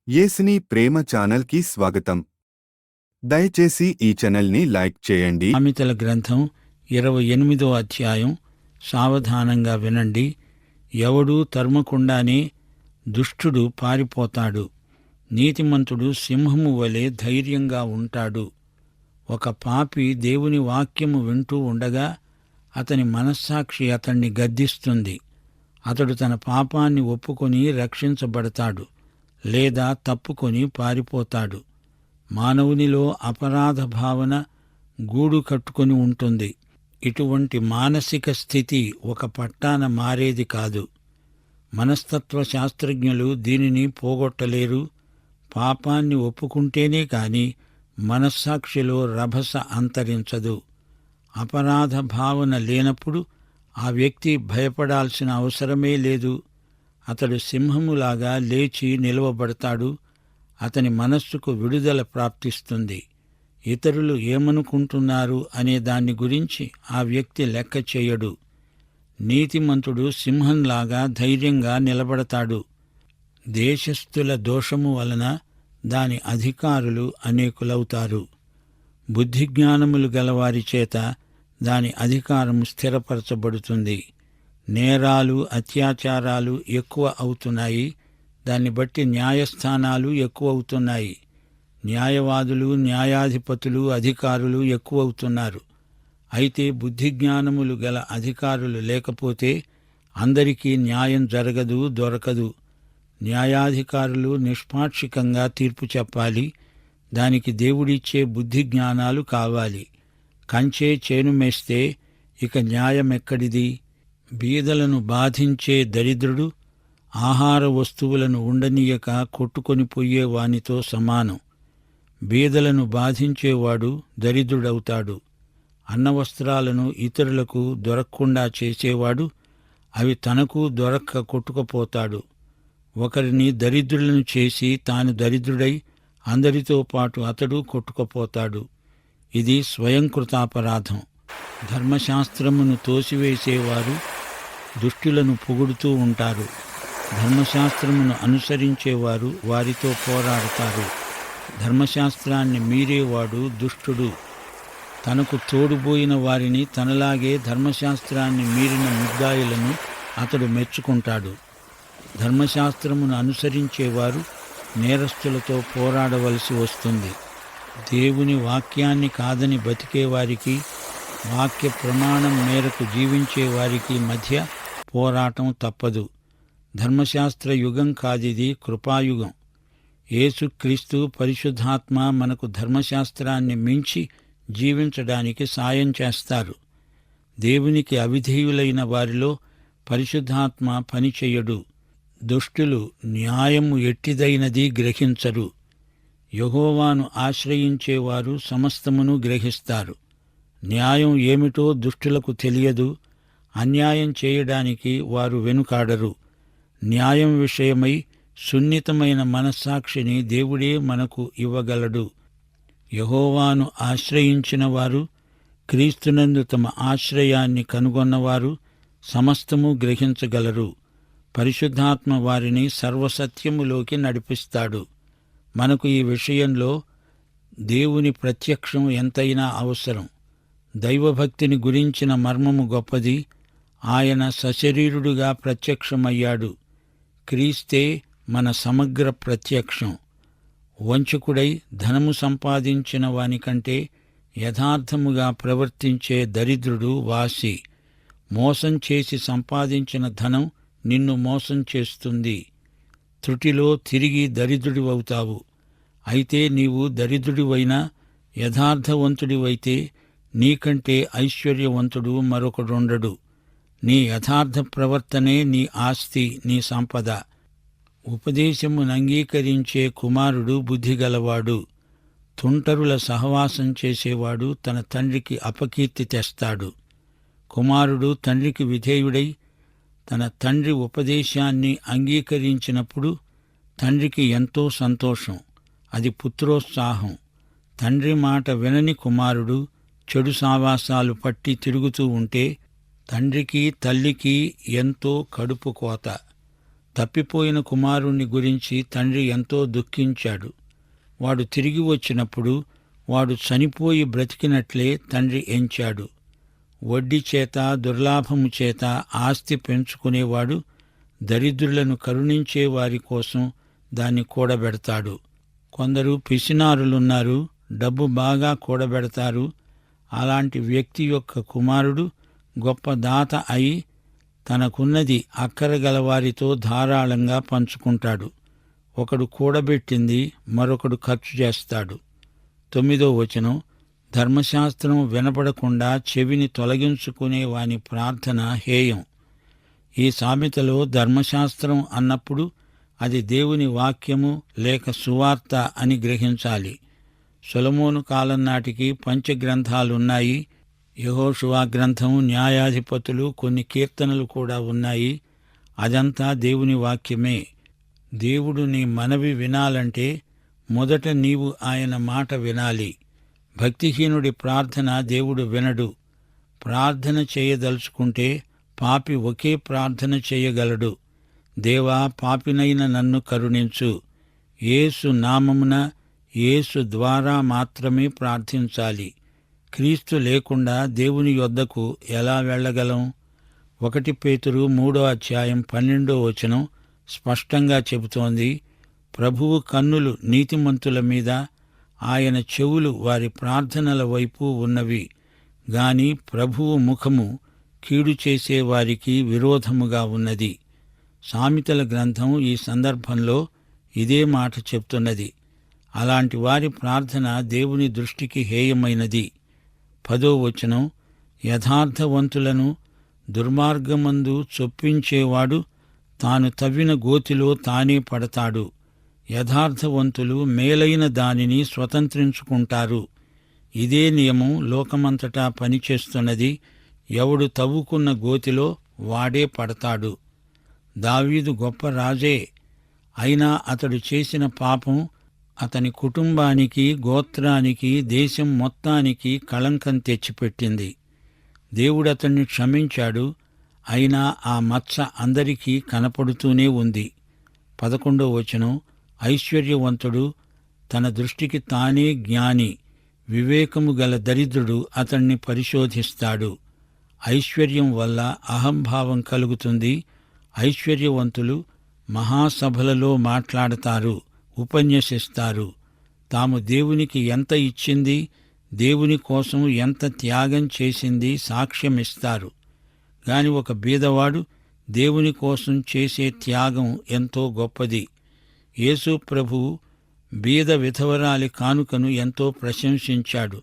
యేసుని ప్రేమ ఛానల్కి స్వాగతం. దయచేసి ఈ ఛానల్ని లైక్ చేయండి. సామెతల గ్రంథం 28వ అధ్యాయం. సావధానంగా వినండి. ఎవడూ తరుమకుండానే దుష్టుడు పారిపోతాడు. నీతిమంతుడు సింహము వలె ధైర్యంగా ఉంటాడు. ఒక పాపి దేవుని వాక్యము వింటూ ఉండగా అతని మనస్సాక్షి అతన్ని గద్దిస్తుంది. అతడు తన పాపాన్ని ఒప్పుకొని రక్షించబడతాడు, లేదా తప్పుకొని పారిపోతాడు. మానవునిలో అపరాధ భావన గూడు కట్టుకొని ఉంటుంది. ఇటువంటి మానసిక స్థితి ఒక పట్టాన మారేది కాదు. మనస్తత్వ శాస్త్రజ్ఞులు దీనిని పోగొట్టలేరు. పాపాన్ని ఒప్పుకుంటేనే కాని మనస్సాక్షిలో రభస అంతరించదు. అపరాధ భావన లేనప్పుడు ఆ వ్యక్తి భయపడాల్సిన అవసరమే లేదు. అతడు సింహములాగా లేచి నిలవబడతాడు. అతని మనస్సుకు విడుదల ప్రాప్తిస్తుంది. ఇతరులు ఏమనుకుంటున్నారు అనే దాన్ని గురించి ఆ వ్యక్తి లెక్క చేయడు. నీతిమంతుడు సింహంలాగా ధైర్యంగా నిలబడతాడు. దేశస్థుల దోషము వలన దాని అధికారులు అనేకులవుతారు. బుద్ధిజ్ఞానములు గలవారి చేత దాని అధికారం స్థిరపరచబడుతుంది. నేరాలు, అత్యాచారాలు ఎక్కువ అవుతున్నాయి. దాన్ని బట్టి న్యాయస్థానాలు ఎక్కువవుతున్నాయి. న్యాయవాదులు, న్యాయాధిపతులు, అధికారులు ఎక్కువవుతున్నారు. అయితే బుద్ధిజ్ఞానములు గల అధికారులు లేకపోతే అందరికీ న్యాయం జరగదు, దొరకదు. న్యాయాధికారులు నిష్పాక్షికంగా తీర్పు చెప్పాలి. దానికి దేవుడిచ్చే బుద్ధిజ్ఞానాలు కావాలి. కంచే చేను మేస్తే ఇక న్యాయమెక్కడిది? బీదలను బాధించే దరిద్రుడు ఆహార వస్తువులను ఉండనీయక కొట్టుకొని పోయే వానితో సమానం. బీదలను బాధించేవాడు దరిద్రుడవుతాడు. అన్నవస్త్రాలను ఇతరులకు దొరక్కుండా చేసేవాడు అవి తనకు దొరక్క కొట్టుకుపోతాడు. ఒకరిని దరిద్రులను చేసి తాను దరిద్రుడై అందరితో పాటు అతడు కొట్టుకుపోతాడు. ఇది స్వయంకృతాపరాధం. ధర్మశాస్త్రమును తోసివేసేవారు దుష్టులను పొగుడుతూ ఉంటారు. ధర్మశాస్త్రమును అనుసరించేవారు వారితో పోరాడతారు. ధర్మశాస్త్రాన్ని మీరేవాడు దుష్టుడు. తనకు తోడుబోయిన వారిని, తనలాగే ధర్మశాస్త్రాన్ని మీరిన ముద్దాయిలను అతడు మెచ్చుకుంటాడు. ధర్మశాస్త్రమును అనుసరించేవారు నేరస్తులతో పోరాడవలసి వస్తుంది. దేవుని వాక్యాన్ని కాదని బతికేవారికి, వాక్య ప్రమాణం మేరకు జీవించేవారికి మధ్య పోరాటం తప్పదు. ధర్మశాస్త్ర యుగం కాదిది, కృపాయుగం. యేసుక్రీస్తు పరిశుద్ధాత్మ మనకు ధర్మశాస్త్రాన్ని మించి జీవించడానికి సాయం చేస్తారు. దేవునికి అవిధేయులైన వారిలో పరిశుద్ధాత్మ పనిచెయ్యడు. దుష్టులు న్యాయము ఎట్టిదైనది గ్రహించరు. యెహోవాను ఆశ్రయించేవారు సమస్తమును గ్రహిస్తారు. న్యాయం ఏమిటో దుష్టులకు తెలియదు. అన్యాయం చేయడానికి వారు వెనుకాడరు. న్యాయం విషయమై సున్నితమైన మనస్సాక్షిని దేవుడే మనకు ఇవ్వగలడు. యెహోవాను ఆశ్రయించిన వారు, క్రీస్తునందు తమ ఆశ్రయాన్ని కనుగొన్నవారు సమస్తము గ్రహించగలరు. పరిశుద్ధాత్మ వారిని సర్వసత్యములోకి నడిపిస్తాడు. మనకు ఈ విషయంలో దేవుని ప్రత్యక్షం ఎంతైనా అవసరం. దైవభక్తిని గురించిన మర్మము గొప్పది. ఆయన సశరీరుడుగా ప్రత్యక్షమయ్యాడు. క్రీస్తే మన సమగ్ర ప్రత్యక్షం. వంచకుడై ధనము సంపాదించిన వానికంటే యథార్థముగా ప్రవర్తించే దరిద్రుడు వాసి. మోసం చేసి సంపాదించిన ధనం నిన్ను మోసం చేస్తుంది. త్రుటిలో తిరిగి దరిద్రుడివవుతావు. అయితే నీవు దరిద్రుడివైనా యథార్థవంతుడివైతే నీకంటే ఐశ్వర్యవంతుడు మరొకడుండడు. నీ యథార్థ ప్రవర్తనే నీ ఆస్తి, నీ సంపద. ఉపదేశమును అంగీకరించే కుమారుడు బుద్ధిగలవాడు. తుంటరుల సహవాసం చేసేవాడు తన తండ్రికి అపకీర్తి తెస్తాడు. కుమారుడు తండ్రికి విధేయుడై తన తండ్రి ఉపదేశాన్ని అంగీకరించినప్పుడు తండ్రికి ఎంతో సంతోషం. అది పుత్రోత్సాహం. తండ్రి మాట వినని కుమారుడు చెడు సావాసాలు పట్టి తిరుగుతూ ఉంటే తండ్రికి, తల్లికి ఎంతో కడుపు కోత. తప్పిపోయిన కుమారుణ్ణి గురించి తండ్రి ఎంతో దుఃఖించాడు. వాడు తిరిగి వచ్చినప్పుడు వాడు చనిపోయి బ్రతికినట్లే తండ్రి ఎంచాడు. వడ్డీ చేత దుర్లాభము చేత ఆస్తి పెంచుకునేవాడు దరిద్రులను కరుణించే వారి కోసం దాన్ని కూడబెడతాడు. కొందరు పిసినారులున్నారు, డబ్బు బాగా కూడబెడతారు. అలాంటి వ్యక్తి యొక్క కుమారుడు గొప్ప దాత అయి తనకున్నది అక్కరగలవారితో ధారాళంగా పంచుకుంటాడు. ఒకడు కూడబెట్టింది మరొకడు ఖర్చు చేస్తాడు. 9వ వచనం, ధర్మశాస్త్రం వినపడకుండా చెవిని తొలగించుకునే వాని ప్రార్థన హేయం. ఈ సామెతలో ధర్మశాస్త్రం అన్నప్పుడు అది దేవుని వాక్యము లేక సువార్త అని గ్రహించాలి. సొలొమోను కాలం నాటికి పంచగ్రంథాలున్నాయి. యెహోషువ గ్రంథం, న్యాయాధిపతులు, కొన్ని కీర్తనలు కూడా ఉన్నాయి. అదంతా దేవుని వాక్యమే. దేవుడు నీ మనవి వినాలంటే మొదట నీవు ఆయన మాట వినాలి. భక్తిహీనుడి ప్రార్థన దేవుడు వినడు. ప్రార్థన చేయదలుచుకుంటే పాపి ఒకే ప్రార్థన చేయగలడు. దేవా, పాపినైన నన్ను కరుణించు. యేసు నామమున, యేసు ద్వారా మాత్రమే ప్రార్థించాలి. క్రీస్తు లేకుండా దేవుని యొద్దకు ఎలా వెళ్ళగలం? 1 పేతురు 3:12 వచనం స్పష్టంగా చెబుతోంది, ప్రభువు కన్నులు నీతిమంతుల మీద, ఆయన చెవులు వారి ప్రార్థనల వైపు ఉన్నవి గాని ప్రభువు ముఖము కీడు చేసే వారికి విరోధముగా ఉన్నది. సామెతల గ్రంథం ఈ సందర్భంలో ఇదే మాట చెప్తున్నది. అలాంటి వారి ప్రార్థన దేవుని దృష్టికి హేయమైనది. 10వ వచనం, యథార్థవంతులను దుర్మార్గమందు చొప్పించేవాడు తాను తవ్విన గోతిలో తానే పడతాడు. యథార్థవంతులు మేలైన దానిని స్వతంత్రించుకుంటారు. ఇదే నియమం లోకమంతటా పనిచేస్తున్నది. ఎవడు తవ్వుకున్న గోతిలో వాడే పడతాడు. దావీదు గొప్ప రాజే, అయినా అతడు చేసిన పాపం అతని కుటుంబానికి, గోత్రానికి, దేశం మొత్తానికి కళంకం తెచ్చిపెట్టింది. దేవుడతన్ని క్షమించాడు. అయినా ఆ మచ్చ అందరికీ కనపడుతూనే ఉంది. 11వ వచనం, ఐశ్వర్యవంతుడు తన దృష్టికి తానే జ్ఞాని, వివేకము గల దరిద్రుడు అతణ్ణి పరిశోధిస్తాడు. ఐశ్వర్యం వల్ల అహంభావం కలుగుతుంది. ఐశ్వర్యవంతులు మహాసభలలో మాట్లాడతారు, ఉపన్యసిస్తారు. తాము దేవునికి ఎంత ఇచ్చింది, దేవుని కోసం ఎంత త్యాగం చేసింది సాక్ష్యమిస్తారు. గాని ఒక బీదవాడు దేవుని కోసం చేసే త్యాగం ఎంతో గొప్పది. యేసు ప్రభువు బీద విధవరాలి కానుకను ఎంతో ప్రశంసించాడు.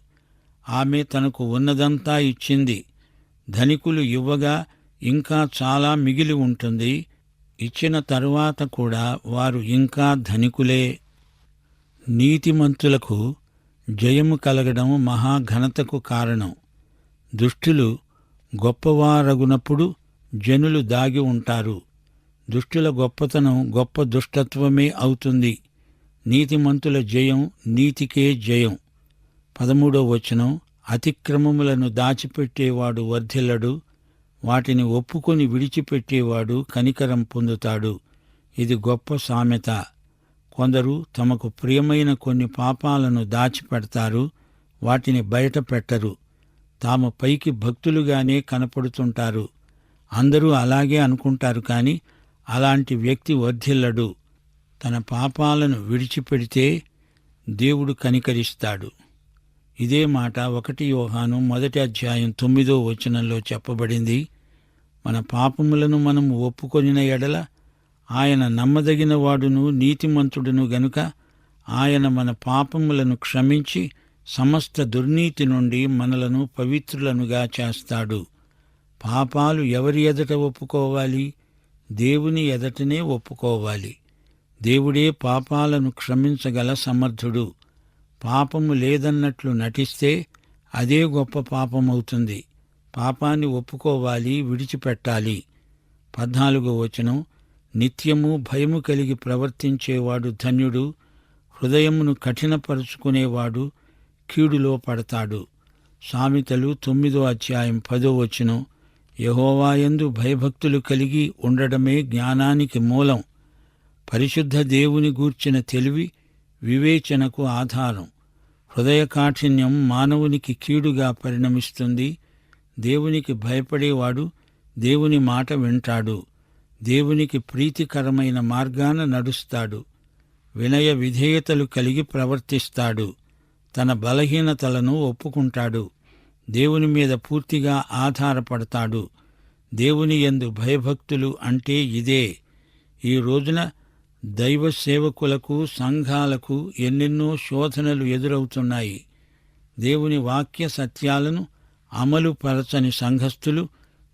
ఆమె తనకు ఉన్నదంతా ఇచ్చింది. ధనికులు ఇవ్వగా ఇంకా చాలా మిగిలి ఉంటుంది. ఇచ్చిన తరువాత కూడా వారు ఇంకా ధనికులే. నీతిమంతులకు జయము కలగడం మహాఘనతకు కారణం. దుష్టులు గొప్పవారగునప్పుడు జనులు దాగి ఉంటారు. దుష్టుల గొప్పతనం గొప్ప దుష్టత్వమే అవుతుంది. నీతిమంతుల జయం నీతికే జయం. 13వ వచనం, అతిక్రమములను దాచిపెట్టేవాడు వర్ధిల్లడు, వాటిని ఒప్పుకొని విడిచిపెట్టేవాడు కనికరం పొందుతాడు. ఇది గొప్ప సామెత. కొందరు తమకు ప్రియమైన కొన్ని పాపాలను దాచిపెడతారు, వాటిని బయట పెట్టరు. తాము పైకి భక్తులుగానే కనపడుతుంటారు. అందరూ అలాగే అనుకుంటారు, కాని అలాంటి వ్యక్తి వర్ధిల్లడు. తన పాపాలను విడిచిపెడితే దేవుడు కనికరిస్తాడు. ఇదే మాట 1 యోహాను 1:9 వచనంలో చెప్పబడింది. మన పాపములను మనం ఒప్పుకొనిన ఎడల ఆయన నమ్మదగిన వాడును నీతిమంతుడును గనుక ఆయన మన పాపములను క్షమించి సమస్త దుర్నీతి నుండి మనలను పవిత్రులనుగా చేస్తాడు. పాపాలు ఎవరి ఎదుట ఒప్పుకోవాలి? దేవుని ఎదుటనే ఒప్పుకోవాలి. దేవుడే పాపాలను క్షమించగల సమర్థుడు. పాపము లేదన్నట్లు నటిస్తే అదే గొప్ప పాపమవుతుంది. పాపాన్ని ఒప్పుకోవాలి, విడిచిపెట్టాలి. 14వ వచనం, నిత్యము భయము కలిగి ప్రవర్తించేవాడు ధన్యుడు, హృదయమును కఠినపరుచుకునేవాడు కీడులో పడతాడు. సామెతలు 9వ అధ్యాయం 10వ వచనం, యెహోవాయందు భయభక్తులు కలిగి ఉండడమే జ్ఞానానికి మూలం. పరిశుద్ధ దేవుని గూర్చిన తెలివి వివేచనకు ఆధారం. హృదయ కాఠిన్యం మానవునికి కీడుగా పరిణమిస్తుంది. దేవునికి భయపడేవాడు దేవుని మాట వింటాడు. దేవునికి ప్రీతికరమైన మార్గాన నడుస్తాడు. వినయ విధేయతలు కలిగి ప్రవర్తిస్తాడు. తన బలహీనతలను ఒప్పుకుంటాడు. దేవుని మీద పూర్తిగా ఆధారపడతాడు. దేవుని యందు భయభక్తులు అంటే ఇదే. ఈ రోజున దైవ సేవకులకు, సంఘాలకు ఎన్నెన్నో శోధనలు ఎదురవుతున్నాయి. దేవుని వాక్య సత్యాలను అమలు పరచని సంఘస్థులు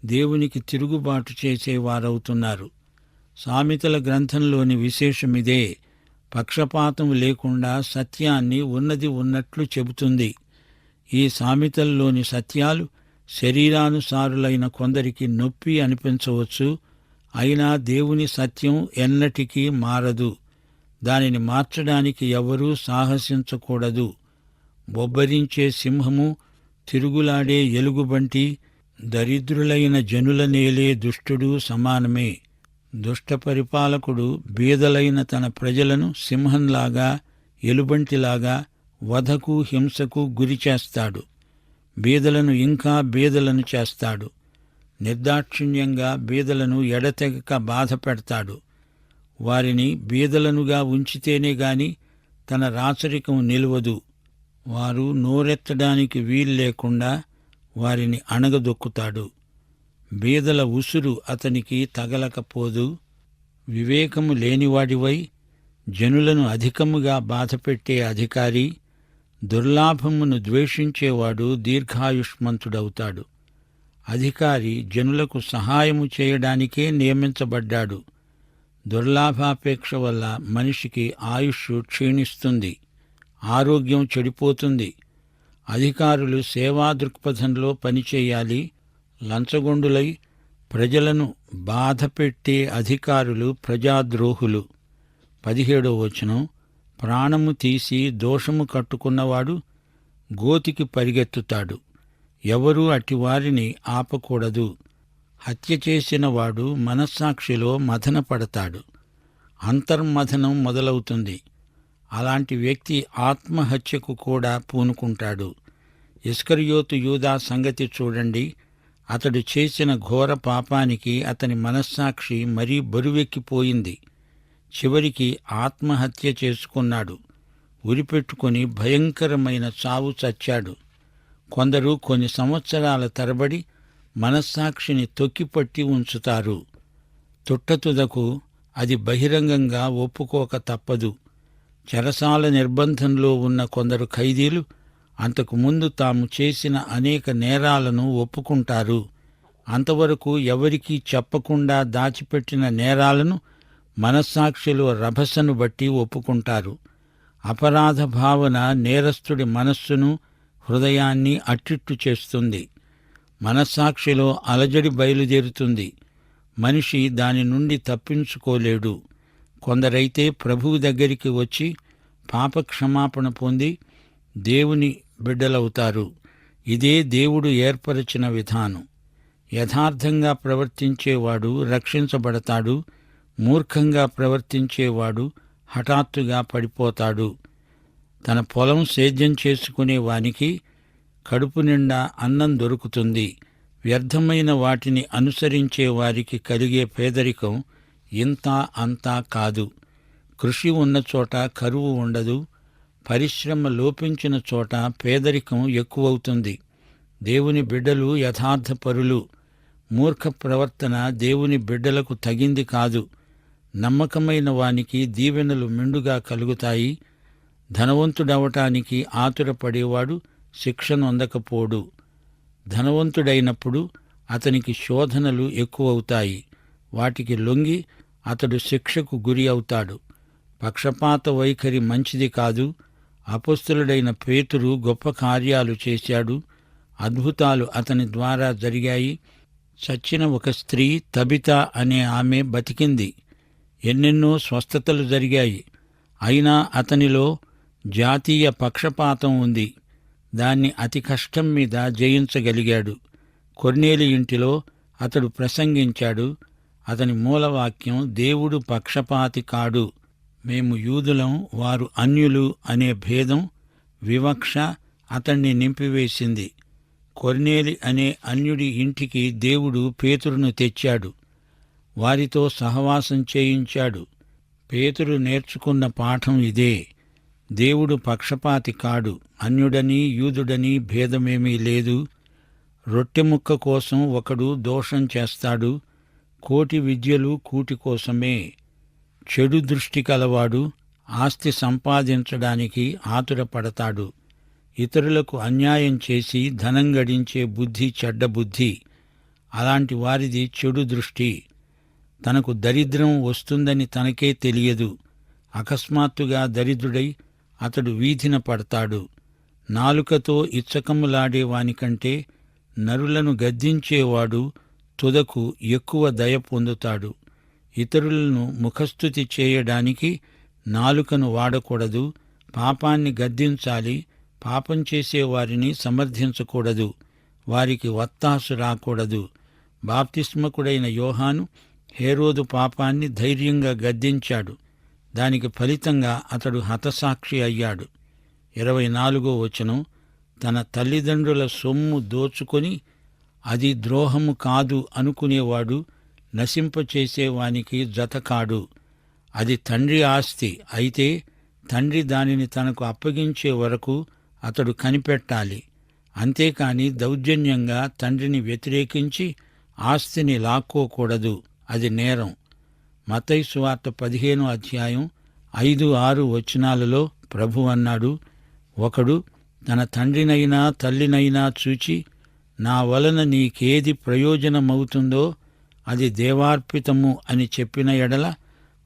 దేవునికి తిరుగుబాటు చేసేవారవుతున్నారు. సామెతల గ్రంథంలోని విశేషమిదే. పక్షపాతం లేకుండా సత్యాన్ని ఉన్నది ఉన్నట్లు చెబుతుంది. ఈ సామెతల్లోని సత్యాలు శరీరానుసారులైన కొందరికి నొప్పి అనిపించవచ్చు. అయినా దేవుని సత్యం ఎన్నటికీ మారదు. దానిని మార్చడానికి ఎవరూ సాహసించకూడదు. బొబ్బరించే సింహము, తిరుగులాడే ఎలుగుబంటి, దరిద్రులైన జనుల నేలే దుష్టుడు సమానమే. దుష్ట పరిపాలకుడు బీదలైన తన ప్రజలను సింహంలాగా, ఎలుబంటిలాగా వధకు, హింసకు గురిచేస్తాడు. బీదలను ఇంకా బీదలను చేస్తాడు. నిర్దాక్షిణ్యంగా బీదలను ఎడతెగక బాధ పెడతాడు. వారిని బీదలనుగా ఉంచితేనే గాని తన రాచరికం నిలువదు. వారు నోరెత్తడానికి వీల్లేకుండా వారిని అణగదొక్కుతాడు. బీదల ఉసురు అతనికి తగలకపోదు. వివేకము లేనివాడివై జనులను అధికముగా బాధపెట్టే అధికారి, దుర్లాభమును ద్వేషించేవాడు దీర్ఘాయుష్మంతుడవుతాడు. అధికారి జనులకు సహాయము చేయడానికే నియమించబడ్డాడు. దుర్లాభాపేక్ష వల్ల మనిషికి ఆయుష్ క్షీణిస్తుంది, ఆరోగ్యం చెడిపోతుంది. అధికారులు సేవా దృక్పథంలో పనిచేయాలి. లంచగొండులై ప్రజలను బాధపెట్టే అధికారులు ప్రజాద్రోహులు. 17వ వచనం, ప్రాణము తీసి దోషము కట్టుకున్నవాడు గోతికి పరిగెత్తుతాడు. ఎవరూ అటివారిని ఆపకూడదు. హత్య చేసిన వాడు మనస్సాక్షిలో మథనపడతాడు. అంతర్మథనం మొదలవుతుంది. అలాంటి వ్యక్తి ఆత్మహత్యకు కూడా పూనుకుంటాడు. ఇస్కరియోతు యూదా సంగతి చూడండి. అతడు చేసిన ఘోర పాపానికి అతని మనస్సాక్షి మరీ బరువెక్కిపోయింది. చివరికి ఆత్మహత్య చేసుకున్నాడు. ఉరిపెట్టుకుని భయంకరమైన చావు చచ్చాడు. కొందరు కొన్ని సంవత్సరాల తరబడి మనస్సాక్షిని తొక్కిపట్టి ఉంచుతారు. తుట్టతుదకు అది బహిరంగంగా ఒప్పుకోక తప్పదు. చెరసాల నిర్బంధంలో ఉన్న కొందరు ఖైదీలు అంతకుముందు తాము చేసిన అనేక నేరాలను ఒప్పుకుంటారు. అంతవరకు ఎవరికీ చెప్పకుండా దాచిపెట్టిన నేరాలను మనస్సాక్షిలో రభసను బట్టి ఒప్పుకుంటారు. అపరాధ భావన నేరస్తుడి మనస్సును, హృదయాన్ని అట్టిట్టు చేస్తుంది. మనస్సాక్షిలో అలజడి బయలుదేరుతుంది. మనిషి దాని నుండి తప్పించుకోలేడు. కొందరైతే ప్రభువు దగ్గరికి వచ్చి పాపక్షమాపణ పొంది దేవుని బిడ్డలవుతారు. ఇదే దేవుడు ఏర్పరచిన విధానం. యథార్థంగా ప్రవర్తించేవాడు రక్షించబడతాడు. మూర్ఖంగా ప్రవర్తించేవాడు హఠాత్తుగా పడిపోతాడు. తన పొలం సేద్యం చేసుకునే వానికి కడుపు నిండా అన్నం దొరుకుతుంది. వ్యర్థమైన వాటిని అనుసరించే వారికి కలిగే పేదరికం ఇంతా అంతా కాదు. కృషి ఉన్న చోట కరువు ఉండదు. పరిశ్రమ లోపించిన చోట పేదరికం ఎక్కువవుతుంది. దేవుని బిడ్డలు యథార్థపరులు. మూర్ఖ ప్రవర్తన దేవుని బిడ్డలకు తగింది కాదు. నమ్మకమైన వానికి దీవెనలు మెండుగా కలుగుతాయి. ధనవంతుడవటానికి ఆతురపడేవాడు శిక్షనొందకపోడు. ధనవంతుడైనప్పుడు అతనికి శోధనలు ఎక్కువవుతాయి. వాటికి లొంగి అతడు శిక్షకు గురి అవుతాడు. పక్షపాత వైఖరి మంచిది కాదు. అపొస్తలుడైన పేతురు గొప్ప కార్యాలు చేశాడు. అద్భుతాలు అతని ద్వారా జరిగాయి. చచ్చిన ఒక స్త్రీ తబిత అనే ఆమె బతికింది. ఎన్నెన్నో స్వస్థతలు జరిగాయి. అయినా అతనిలో జాతీయ పక్షపాతం ఉంది. దాన్ని అతి కష్టం మీద జయించగలిగాడు. కొర్నేలి ఇంటిలో అతడు ప్రసంగించాడు. అతని మూలవాక్యం, దేవుడు పక్షపాతి కాడు, మేము యూదులం, వారు అన్యులు అనే భేదం, వివక్ష అతణ్ణి నింపివేసింది. కొర్నేలి అనే అన్యుడి ఇంటికి దేవుడు పేతురును తెచ్చాడు. వారితో సహవాసం చేయించాడు. పేతురు నేర్చుకున్న పాఠం ఇదే: దేవుడు పక్షపాతి కాడు. అన్యుడని యూదుడని భేదమేమీ లేదు. రొట్టెముక్క కోసం ఒకడు దోషం చేస్తాడు. కోటి విద్యలు కూటి కోసమే. చెడు దృష్టి కలవాడు ఆస్తి సంపాదించడానికి ఆతురపడతాడు. ఇతరులకు అన్యాయం చేసి ధనం గడించే బుద్ధి చెడ్డ బుద్ధి. అలాంటి వారిది చెడు దృష్టి. తనకు దరిద్రం వస్తుందని తనకే తెలియదు. అకస్మాత్తుగా దరిద్రుడై అతడు వీధిన పడతాడు. నాలుకతో ఇచ్చకములాడేవానికంటే నరులను గద్దించేవాడు తుదకు ఎక్కువ దయ పొందుతాడు. ఇతరులను ముఖస్తుతి చేయడానికి నాలుకను వాడకూడదు. పాపాన్ని గద్దించాలి. పాపం చేసేవారిని సమర్థించకూడదు. వారికి వత్తాసు రాకూడదు. బాప్తిస్మకుడైన యోహాను హేరోదు పాపాన్ని ధైర్యంగా గద్దించాడు. దానికి ఫలితంగా అతడు హతసాక్షి అయ్యాడు. 24వ వచనం, తన తల్లిదండ్రుల సొమ్ము దోచుకొని అది ద్రోహము కాదు అనుకునేవాడు నశింపచేసేవానికి జతకాడు. అది తండ్రి ఆస్తి అయితే తండ్రి దానిని తనకు అప్పగించే వరకు అతడు కనిపెట్టాలి. అంతేకాని దౌర్జన్యంగా తండ్రిని వ్యతిరేకించి ఆస్తిని లాక్కోకూడదు. అది నేరం. మత్తయి సువార్త 15వ అధ్యాయం 5-6 వచనాలలో ప్రభు అన్నాడు, ఒకడు తన తండ్రినైనా తల్లినైనా చూచి, నా వలన నీకేది ప్రయోజనమవుతుందో అది దేవార్పితము అని చెప్పిన ఎడల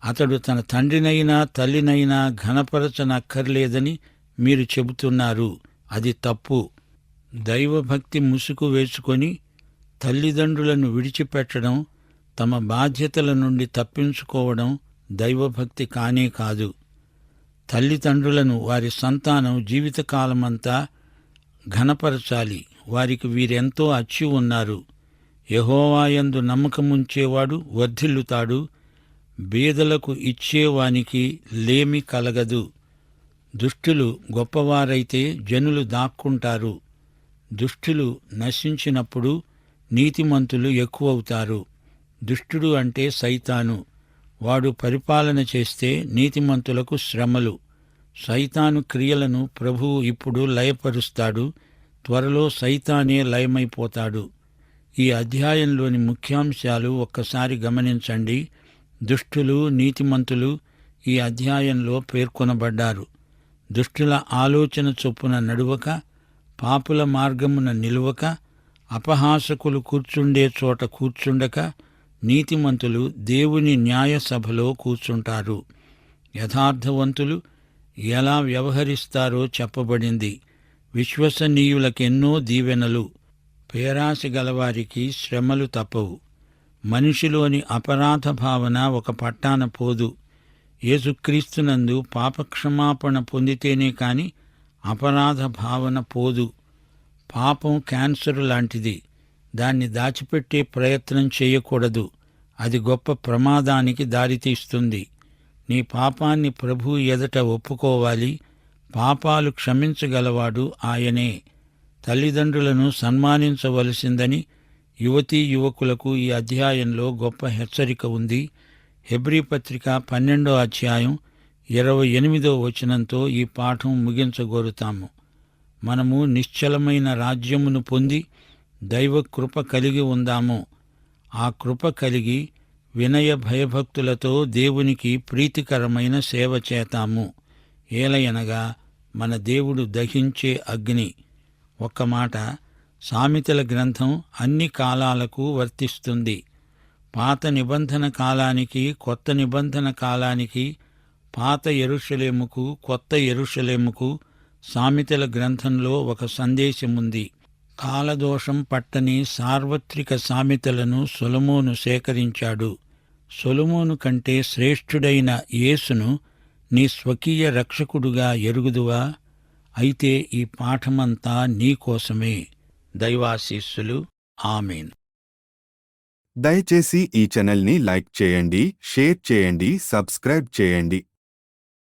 అతడు తన తండ్రినైనా తల్లినైనా ఘనపరచనక్కర్లేదని మీరు చెబుతున్నారు. అది తప్పు. దైవభక్తి ముసుగు వేసుకొని తల్లిదండ్రులను విడిచిపెట్టడం, తమ బాధ్యతల నుండి తప్పించుకోవడం దైవభక్తి కానే కాదు. తల్లిదండ్రులను వారి సంతానం జీవితకాలమంతా ఘనపరచాలి. వారికి వీరెంతో అచ్చి ఉన్నారు. యెహోవాయందు నమ్మకముంచేవాడు వర్ధిల్లుతాడు. బీదలకు ఇచ్చేవానికి లేమి కలగదు. దుష్టులు గొప్పవారైతే జనులు దాక్కుంటారు. దుష్టులు నశించినప్పుడు నీతిమంతులు ఎక్కువవుతారు. దుష్టుడు అంటే సైతాను. వాడు పరిపాలన చేస్తే నీతిమంతులకు శ్రమలు. సైతాను క్రియలను ప్రభువు ఇప్పుడు లయపరుస్తాడు. త్వరలో సైతానే లయమైపోతాడు. ఈ అధ్యాయంలోని ముఖ్యాంశాలు ఒక్కసారి గమనించండి. దుష్టులు, నీతిమంతులు ఈ అధ్యాయంలో పేర్కొనబడ్డారు. దుష్టుల ఆలోచన చొప్పున నడువక, పాపుల మార్గమున నిలువక, అపహాసకులు కూర్చుండే చోట కూర్చుండక, నీతిమంతులు దేవుని న్యాయసభలో కూర్చుంటారు. యథార్థవంతులు ఎలా వ్యవహరిస్తారో చెప్పబడింది. విశ్వసనీయులకెన్నో దీవెనలు. పేరాశ గలవారికి శ్రమలు తప్పవు. మనిషిలోని అపరాధ భావన ఒక పట్టాన పోదు. యేసుక్రీస్తునందు పాపక్షమాపణ పొందితేనే కాని అపరాధ భావన పోదు. పాపం క్యాన్సర్ లాంటిది. దాన్ని దాచిపెట్టే ప్రయత్నం చేయకూడదు. అది గొప్ప ప్రమాదానికి దారితీస్తుంది. నీ పాపాన్ని ప్రభువు ఎదుట ఒప్పుకోవాలి. పాపాలు క్షమించగలవాడు ఆయనే. తల్లిదండ్రులను సన్మానించవలసిందని యువతీ యువకులకు ఈ అధ్యాయంలో గొప్ప హెచ్చరిక ఉంది. హెబ్రీ పత్రిక 12వ అధ్యాయం 28వ వచనంతో ఈ పాఠం ముగించగోరుతాము. మనము నిశ్చలమైన రాజ్యమును పొంది దైవ కృప కలిగి ఉందాము. ఆ కృప కలిగి వినయ భయభక్తులతో దేవునికి ప్రీతికరమైన సేవ చేతాము. ఏలయనగా మన దేవుడు దహించే అగ్ని. ఒక్క మాట, సామెతల గ్రంథం అన్ని కాలాలకు వర్తిస్తుంది. పాత నిబంధన కాలానికి, కొత్త నిబంధన కాలానికి, పాత యెరూషలేముకు, కొత్త యెరూషలేముకు సామెతల గ్రంథంలో ఒక సందేశముంది. కాలదోషం పట్టని సార్వత్రిక సామెతలను సొలొమోను సేకరించాడు. సొలొమోను కంటే శ్రేష్ఠుడైన యేసును నీ స్వకీయ రక్షకుడుగా ఎరుగుదువా? అయితే ఈ పాఠమంతా నీకోసమే. దైవాశీస్సులు. ఆమేన్. దయచేసి ఈ ఛానల్ని లైక్ చేయండి, షేర్ చేయండి, సబ్స్క్రైబ్ చేయండి.